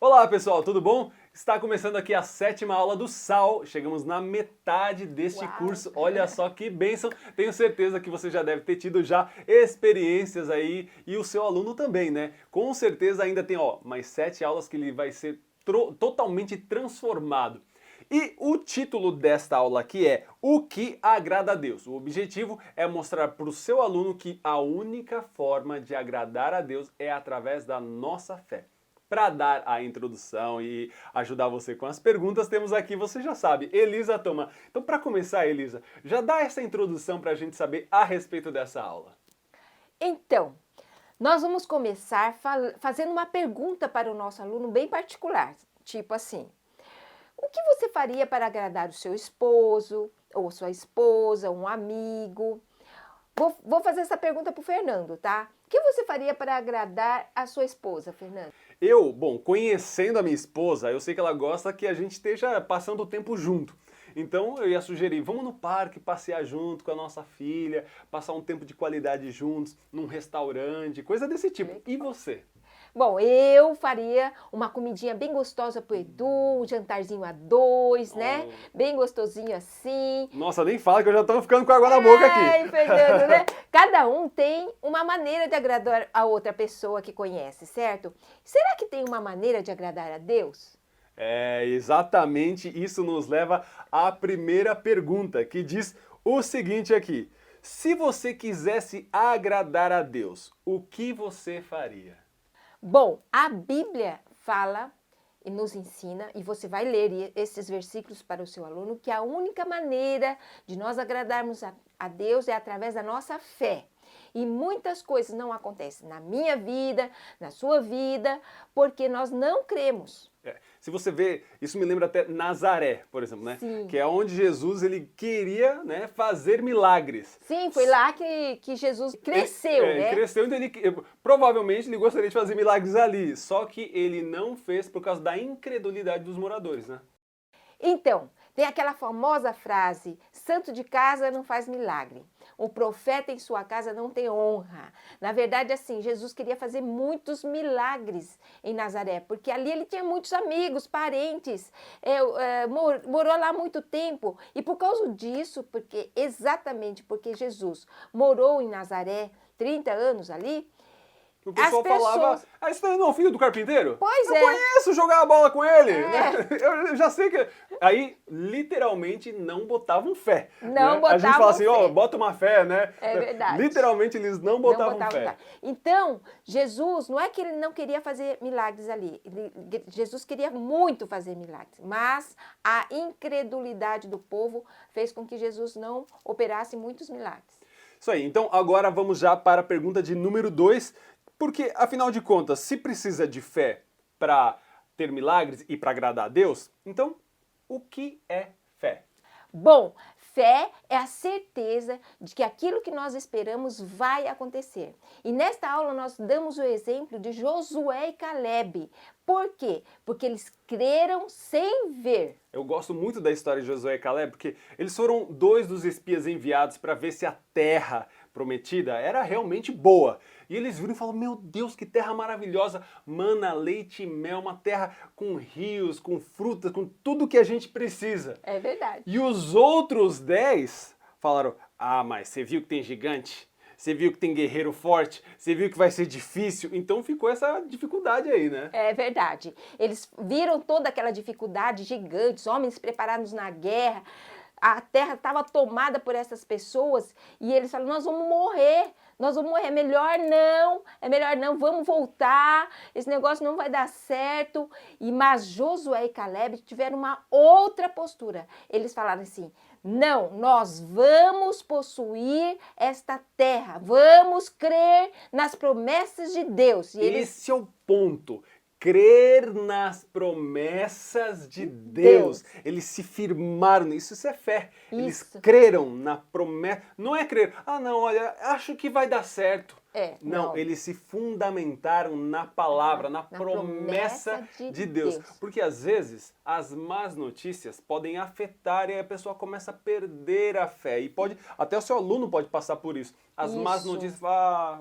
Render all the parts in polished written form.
Olá pessoal, tudo bom? Está começando aqui a 7ª aula do SAL, chegamos na metade deste Uau. curso, olha só que bênção, tenho certeza que você já deve ter tido já experiências aí e o seu aluno também, né? Com certeza ainda tem mais 7 aulas que ele vai ser totalmente transformado. E o título desta aula aqui é O que agrada a Deus. O objetivo é mostrar para o seu aluno que a única forma de agradar a Deus é através da nossa fé. Para dar a introdução e ajudar você com as perguntas, temos aqui, você já sabe, Elisa Toma. Então, para começar, Elisa, já dá essa introdução para a gente saber a respeito dessa aula. Então, nós vamos começar fazendo uma pergunta para o nosso aluno bem particular, tipo assim: o que você faria para agradar o seu esposo, ou sua esposa, um amigo? Vou fazer essa pergunta para o Fernando, tá? O que você faria para agradar a sua esposa, Fernando? Bom, conhecendo a minha esposa, eu sei que ela gosta que a gente esteja passando o tempo junto. Então eu ia sugerir, vamos no parque passear junto com a nossa filha, passar um tempo de qualidade juntos, num restaurante, coisa desse tipo. E você? Bom, eu faria uma comidinha bem gostosa pro Edu, um jantarzinho a dois, né? Bem gostosinho assim. Nossa, nem fala que eu já tô ficando com água na boca aqui. Ai, Fernando, né? Cada um tem uma maneira de agradar a outra pessoa que conhece, certo? Será que tem uma maneira de agradar a Deus? É, exatamente, isso nos leva à primeira pergunta, que diz o seguinte aqui: se você quisesse agradar a Deus, o que você faria? Bom, a Bíblia fala e nos ensina, e você vai ler esses versículos para o seu aluno, que a única maneira de nós agradarmos a Deus é através da nossa fé. E muitas coisas não acontecem na minha vida, na sua vida, porque nós não cremos. Se você vê, isso me lembra até Nazaré, por exemplo, né? Sim. Que é onde Jesus ele queria, né, fazer milagres. Sim, foi lá que Jesus cresceu, né? Cresceu, então provavelmente ele gostaria de fazer milagres ali, só que ele não fez por causa da incredulidade dos moradores, né? Então, tem aquela famosa frase: santo de casa não faz milagre. O profeta em sua casa não tem honra. Na verdade, assim, Jesus queria fazer muitos milagres em Nazaré, porque ali ele tinha muitos amigos, parentes, morou lá há muito tempo. E por causa disso, exatamente porque Jesus morou em Nazaré 30 anos ali, O pessoal falava, isso daí não é o filho do carpinteiro? Pois eu conheço jogar a bola com ele, né? Eu já sei que... Aí, literalmente, não botavam fé. Não né? botavam A gente fala assim, fé. bota uma fé, né? É verdade. Literalmente, eles não botavam fé. Então, Jesus, não é que ele não queria fazer milagres ali. Jesus queria muito fazer milagres, mas a incredulidade do povo fez com que Jesus não operasse muitos milagres. Isso aí. Então, agora vamos já para a pergunta de número 2. Porque, afinal de contas, se precisa de fé para ter milagres e para agradar a Deus, então, o que é fé? Bom, fé é a certeza de que aquilo que nós esperamos vai acontecer. E nesta aula nós damos o exemplo de Josué e Calebe. Por quê? Porque eles creram sem ver. Eu gosto muito da história de Josué e Calebe, porque eles foram 2 dos espias enviados para ver se a terra prometida era realmente boa. E eles viram e falaram, meu Deus, que terra maravilhosa, mana, leite e mel, uma terra com rios, com frutas, com tudo que a gente precisa. É verdade. E os outros 10 falaram, mas você viu que tem gigante? Você viu que tem guerreiro forte? Você viu que vai ser difícil? Então ficou essa dificuldade aí, né? É verdade. Eles viram toda aquela dificuldade, gigantes, homens preparados na guerra. A terra estava tomada por essas pessoas e eles falaram, nós vamos morrer, é melhor não, vamos voltar, esse negócio não vai dar certo. Mas Josué e Calebe tiveram uma outra postura. Eles falaram assim, não, nós vamos possuir esta terra, vamos crer nas promessas de Deus. E esse é o ponto. Crer nas promessas de Deus. Eles se firmaram nisso, isso é fé. Eles creram na promessa. Não é crer, não, olha, acho que vai dar certo. Não, eles se fundamentaram na palavra, na promessa de Deus. Porque às vezes as más notícias podem afetar e a pessoa começa a perder a fé. E pode, até o seu aluno pode passar por isso. As más notícias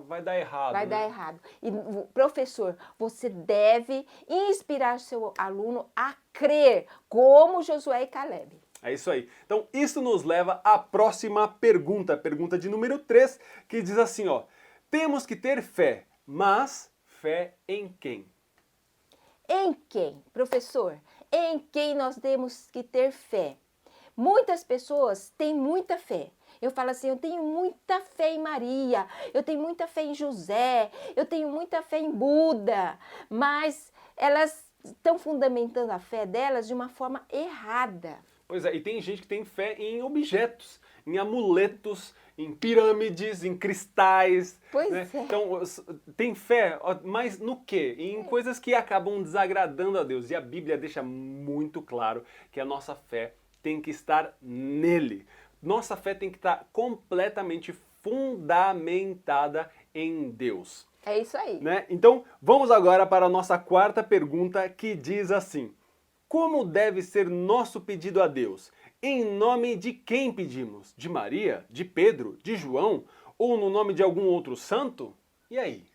vai dar errado. Vai dar errado. E, professor, você deve inspirar seu aluno a crer, como Josué e Caleb. É isso aí. Então, isso nos leva à próxima pergunta, pergunta de número 3, que diz assim, ó: temos que ter fé, mas fé em quem? Em quem, professor? Em quem nós temos que ter fé? Muitas pessoas têm muita fé. Eu falo assim, eu tenho muita fé em Maria, eu tenho muita fé em José, eu tenho muita fé em Buda, mas elas estão fundamentando a fé delas de uma forma errada. Pois é, e tem gente que tem fé em objetos, em amuletos, em pirâmides, em cristais. Pois né? é. Então, tem fé, mas no quê? Em coisas que acabam desagradando a Deus. E a Bíblia deixa muito claro que a nossa fé tem que estar nele. Nossa fé tem que estar completamente fundamentada em Deus. É isso aí. Né? Então, vamos agora para a nossa quarta pergunta, que diz assim: como deve ser nosso pedido a Deus? Em nome de quem pedimos? De Maria? De Pedro? De João? Ou no nome de algum outro santo? E aí?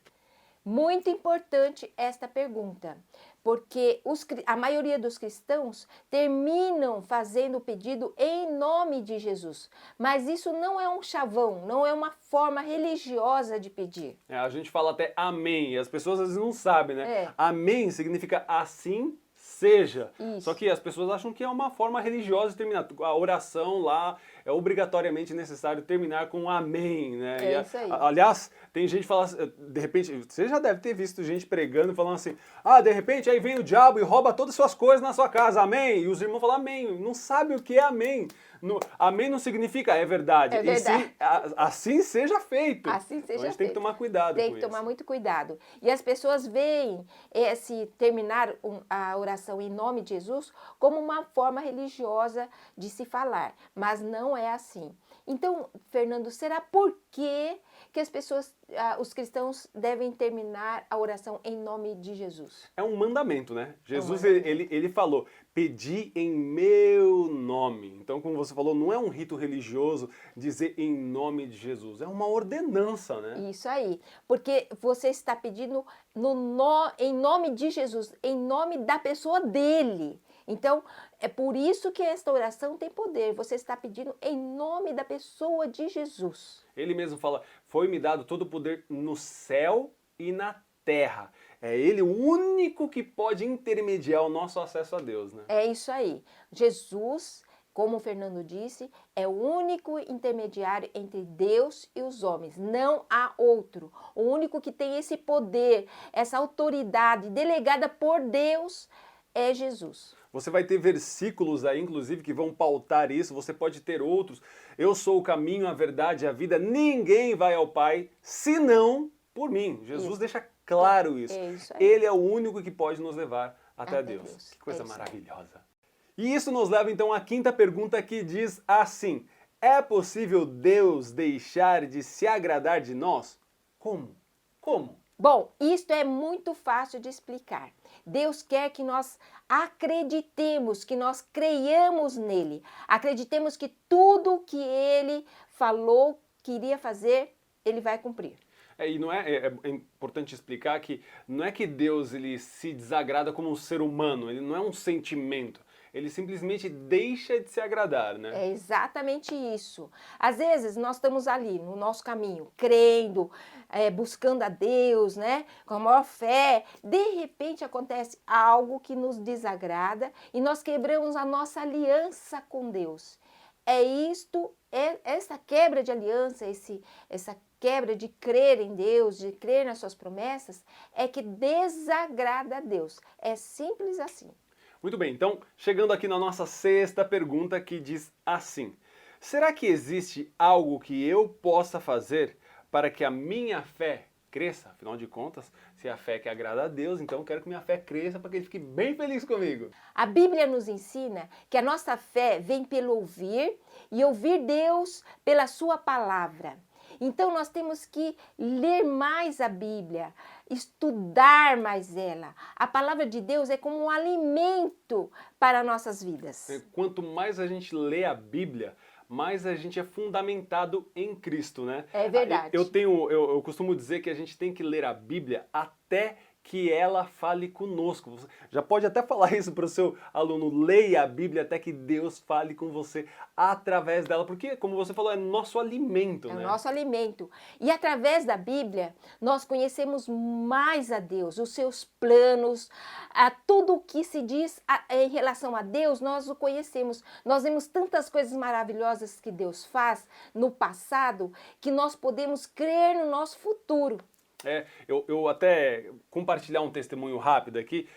Muito importante esta pergunta, porque a maioria dos cristãos terminam fazendo o pedido em nome de Jesus. Mas isso não é um chavão, não é uma forma religiosa de pedir. A gente fala até amém, e as pessoas às vezes não sabem, né? Amém significa assim seja. Isso. Só que as pessoas acham que é uma forma religiosa de terminar. A oração lá é obrigatoriamente necessário terminar com um amém, né? É isso aí. Aliás, tem gente que fala, de repente, você já deve ter visto gente pregando, falando assim, de repente aí vem o diabo e rouba todas as suas coisas na sua casa, amém? E os irmãos falam amém, não sabem o que é amém. Amém não significa é verdade. É verdade. E sim, assim seja feito. Assim seja então, a gente feito. tem que tomar cuidado Tem com que isso. tomar muito cuidado. E as pessoas veem esse terminar a oração em nome de Jesus como uma forma religiosa de se falar, mas não é assim. Então, Fernando, será por que as pessoas, os cristãos devem terminar a oração em nome de Jesus? É um mandamento, né? Jesus, ele falou, pedi em meu nome. Então, como você falou, não é um rito religioso dizer em nome de Jesus, é uma ordenança, né? Isso aí, porque você está pedindo em nome de Jesus, em nome da pessoa dele. Então, é por isso que esta oração tem poder. Você está pedindo em nome da pessoa de Jesus. Ele mesmo fala, foi-me dado todo o poder no céu e na terra. É ele o único que pode intermediar o nosso acesso a Deus, né? É isso aí. Jesus, como o Fernando disse, é o único intermediário entre Deus e os homens. Não há outro. O único que tem esse poder, essa autoridade delegada por Deus é Jesus. Você vai ter versículos aí, inclusive, que vão pautar isso. Você pode ter outros. Eu sou o caminho, a verdade e a vida. Ninguém vai ao Pai senão por mim. Jesus deixa claro isso. É isso aí. Ele é o único que pode nos levar até Deus. Que coisa maravilhosa. E isso nos leva então à quinta pergunta, que diz assim: é possível Deus deixar de se agradar de nós? Como? Como? Bom, isto é muito fácil de explicar. Deus quer que nós acreditemos, que nós creiamos nele. Acreditemos que tudo que ele falou que iria fazer, ele vai cumprir. E não é importante explicar que não é que Deus ele se desagrada como um ser humano, ele não é um sentimento. Ele simplesmente deixa de se agradar, né? É exatamente isso. Às vezes nós estamos ali no nosso caminho, crendo, buscando a Deus, né? Com a maior fé. De repente acontece algo que nos desagrada e nós quebramos a nossa aliança com Deus. Essa quebra de aliança, essa quebra de crer em Deus, de crer nas suas promessas, é que desagrada a Deus. É simples assim. Muito bem, então, chegando aqui na nossa sexta pergunta, que diz assim: será que existe algo que eu possa fazer para que a minha fé cresça? Afinal de contas, se a fé que agrada a Deus, então eu quero que minha fé cresça para que ele fique bem feliz comigo. A Bíblia nos ensina que a nossa fé vem pelo ouvir e ouvir Deus pela sua palavra. Então nós temos que ler mais a Bíblia, estudar mais ela. A palavra de Deus é como um alimento para nossas vidas. Quanto mais a gente lê a Bíblia, mais a gente é fundamentado em Cristo, né? É verdade. Eu costumo dizer que a gente tem que ler a Bíblia até que ela fale conosco. Você já pode até falar isso para o seu aluno, leia a Bíblia até que Deus fale com você através dela, porque, como você falou, é nosso alimento, É né? o nosso alimento. E através da Bíblia, nós conhecemos mais a Deus, os seus planos, tudo o que se diz em relação a Deus, nós o conhecemos. Nós vemos tantas coisas maravilhosas que Deus faz no passado, que nós podemos crer no nosso futuro. Eu até compartilhar um testemunho rápido aqui.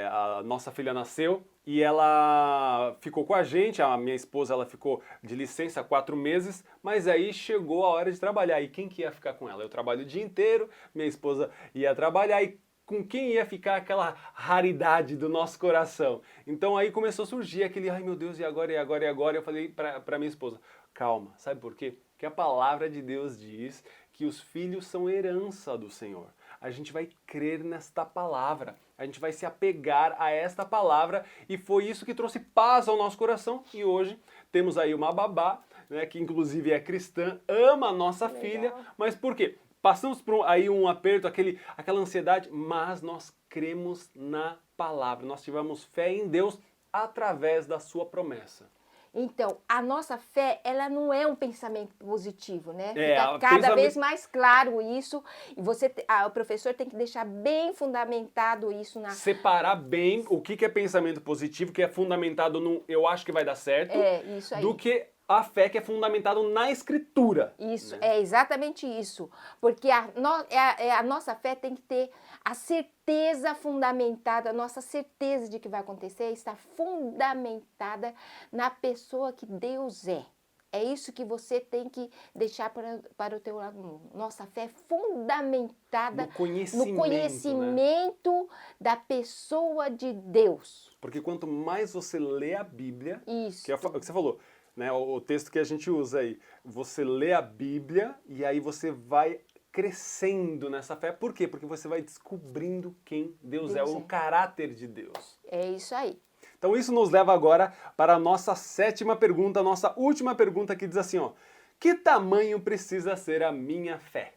A nossa filha nasceu e ela ficou com a gente, a minha esposa ela ficou de licença 4 meses, mas aí chegou a hora de trabalhar. E quem que ia ficar com ela? Eu trabalho o dia inteiro, minha esposa ia trabalhar e com quem ia ficar aquela raridade do nosso coração? Então aí começou a surgir aquele, ai meu Deus, e agora, e agora, e agora? Eu falei para minha esposa, calma, sabe por quê? Porque a palavra de Deus diz que os filhos são herança do Senhor. A gente vai crer nesta palavra, a gente vai se apegar a esta palavra e foi isso que trouxe paz ao nosso coração. E hoje temos aí uma babá, né, que inclusive é cristã, ama a nossa filha, mas por quê? Passamos por aí um aperto, aquela ansiedade, mas nós cremos na palavra, nós tivemos fé em Deus através da sua promessa. Então, a nossa fé, ela não é um pensamento positivo, né? É, Fica cada vez mais claro isso. E o professor tem que deixar bem fundamentado isso na... Separar bem o que é pensamento positivo, que é fundamentado no eu acho que vai dar certo, isso aí. do que a fé que é fundamentado na Escritura. Isso, né? é exatamente isso. Porque a nossa fé tem que ter a certeza fundamentada, a nossa certeza de que vai acontecer está fundamentada na pessoa que Deus é. É isso que você tem que deixar para o teu aluno. Nossa fé é fundamentada no conhecimento né? da pessoa de Deus. Porque quanto mais você lê a Bíblia, Isso. que é o que você falou, né, o texto que a gente usa aí, você lê a Bíblia e aí você vai crescendo nessa fé. Por quê? Porque você vai descobrindo quem Deus é, o caráter de Deus. É isso aí. Então isso nos leva agora para a nossa 7ª pergunta, a nossa última pergunta, que diz assim, ó: que tamanho precisa ser a minha fé?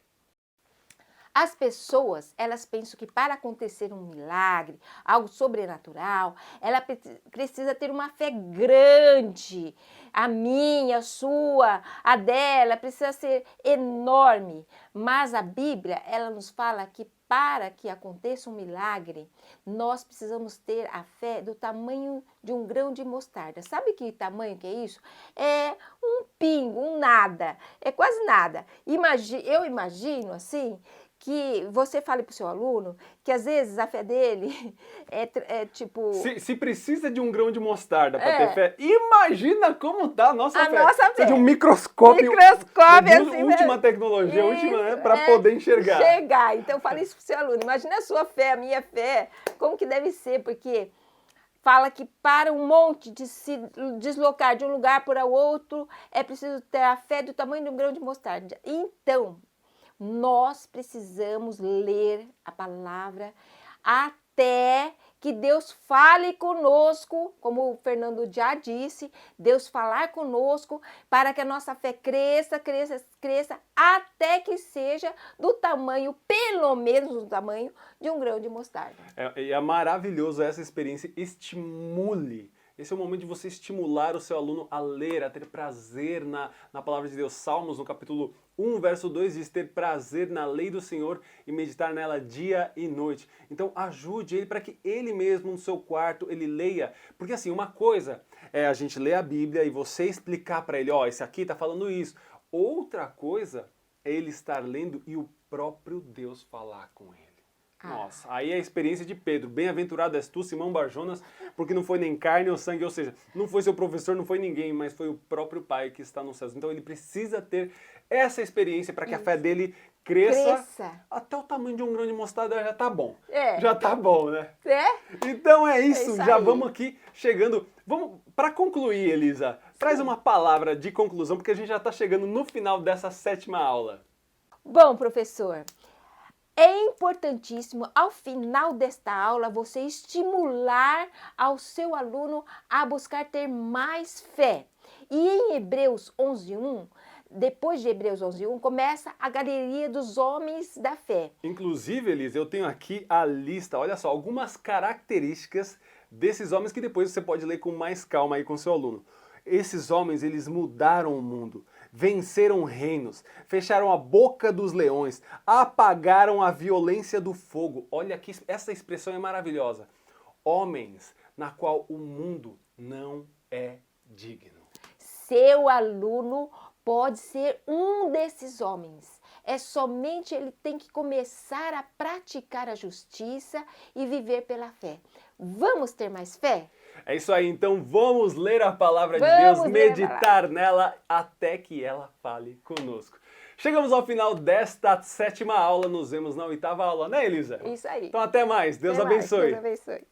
As pessoas, elas pensam que para acontecer um milagre, algo sobrenatural, ela precisa ter uma fé grande. A minha, a sua, a dela, precisa ser enorme. Mas a Bíblia, ela nos fala que para que aconteça um milagre, nós precisamos ter a fé do tamanho de um grão de mostarda. Sabe que tamanho que é isso? É um pingo, um nada, é quase nada. Eu imagino assim, que você fale para o seu aluno que às vezes a fé dele é tipo... Se precisa de um grão de mostarda para ter fé, imagina como tá a nossa fé. Nossa fé. Precisa de um microscópio assim, última tecnologia, última, para poder enxergar. Então fale isso para o seu aluno. Imagina a sua fé, a minha fé, como que deve ser, porque... Fala que para um monte de se deslocar de um lugar para o outro, é preciso ter a fé do tamanho de um grão de mostarda. Então, nós precisamos ler a palavra até que Deus fale conosco, como o Fernando já disse, Deus falar conosco para que a nossa fé cresça, cresça, cresça, até que seja do tamanho, pelo menos do tamanho, de um grão de mostarda. É maravilhoso essa experiência, estimule. Esse é o momento de você estimular o seu aluno a ler, a ter prazer na palavra de Deus. Salmos, no capítulo 1, verso 2, diz ter prazer na lei do Senhor e meditar nela dia e noite. Então ajude ele para que ele mesmo no seu quarto ele leia. Porque assim, uma coisa é a gente ler a Bíblia e você explicar para ele, ó, esse aqui está falando isso. Outra coisa é ele estar lendo e o próprio Deus falar com ele. Nossa, aí é a experiência de Pedro. Bem-aventurado és tu, Simão Barjonas, porque não foi nem carne ou sangue, ou seja, não foi seu professor, não foi ninguém, mas foi o próprio Pai que está nos céus. Então ele precisa ter essa experiência para que a fé dele Cresça. até o tamanho de um grão de mostarda já tá bom. É. Já tá bom, né? É? Então é isso, isso já aí. vamos aqui chegando. Vamos para concluir, Elisa. Traz uma palavra de conclusão, porque a gente já está chegando no final dessa 7ª aula. Bom, professor, é importantíssimo, ao final desta aula, você estimular ao seu aluno a buscar ter mais fé. E em Hebreus 11:1, depois de Hebreus 11:1, começa a galeria dos homens da fé. Inclusive, Elisa, eu tenho aqui a lista, olha só, algumas características desses homens que depois você pode ler com mais calma aí com seu aluno. Esses homens, eles mudaram o mundo, venceram reinos, fecharam a boca dos leões, apagaram a violência do fogo. Olha que essa expressão é maravilhosa. Homens na qual o mundo não é digno. Seu aluno pode ser um desses homens. É somente ele tem que começar a praticar a justiça e viver pela fé. Vamos ter mais fé? É isso aí, então vamos ler a palavra de Vamos Deus, ler a meditar nela até que ela fale conosco. Chegamos ao final desta 7ª aula, nos vemos na 8ª aula, né, Elisa? Isso aí. Então até mais, Deus Até mais. abençoe. Deus abençoe.